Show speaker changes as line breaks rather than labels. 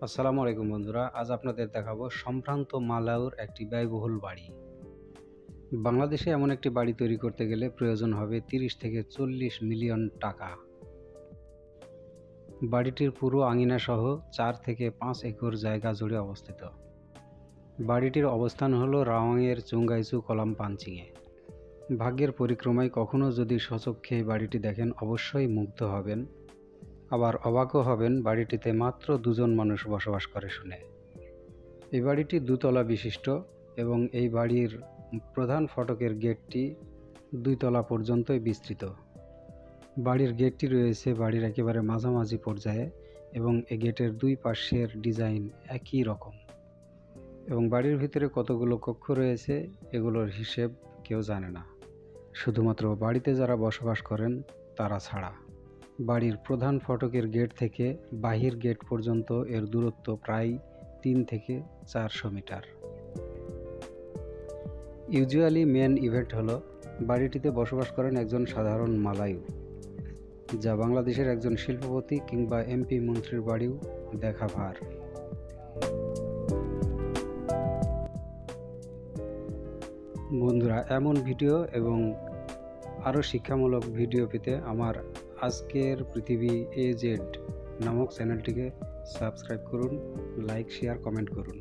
আসসালামু আলাইকুম বন্ধুরা, আজ আপনাদের দেখাবো সম্ভ্রান্ত মালাউর একটি ব্যয়বহুল বাড়ি। বাংলাদেশে এমন একটি বাড়ি তৈরি করতে গেলে প্রয়োজন হবে 30 থেকে 40 মিলিয়ন টাকা। বাড়িটির পুরো আঙিনা সহ 4 থেকে 5 একর জায়গা জুড়ে অবস্থিত। বাড়িটির অবস্থান হলো রাওয়াংয়ের চুঙ্গাইচু কলাম পাঞ্চিংয়ে। ভাগ্যের পরিক্রমায় কখনো যদি স্বচক্ষে এই বাড়িটি দেখেন অবশ্যই মুগ্ধ হবেন, আবার অবাকও হবেন বাড়িটিতে মাত্র 2 জন মানুষ বসবাস করে শুনে। এই বাড়িটি দুতলা বিশিষ্ট এবং এই বাড়ির প্রধান ফটকের গেটটি 2 তলা পর্যন্তই বিস্তৃত। বাড়ির গেটটি রয়েছে বাড়ির একেবারে মাঝামাঝি পর্যায়ে এবং এই গেটের 2 পাশের ডিজাইন একই রকম। এবং বাড়ির ভিতরে কতগুলো কক্ষ রয়েছে এগুলোর হিসেব কেউ জানে না, শুধুমাত্র বাড়িতে যারা বসবাস করেন তারা ছাড়া। বাড়ির প্রধান ফটকের গেট থেকে বাহির গেট পর্যন্ত এর দূরত্ব প্রায় 3 থেকে 400 মিটার। ইউজুয়ালি মেন ইভেন্ট হলো বাড়িটিতে বসবাস করেন একজন সাধারণ মালায়ু, যা বাংলাদেশের একজন শিল্পপতি কিংবা এমপি মন্ত্রীর বাড়িও দেখা ভার। বন্ধুরা, এমন ভিডিও এবং আরও শিক্ষামূলক ভিডিও পেতে আমার আজকের পৃথিবী AZ নামক চ্যানেলটিকে সাবস্ক্রাইব করুন, লাইক, শেয়ার, কমেন্ট করুন।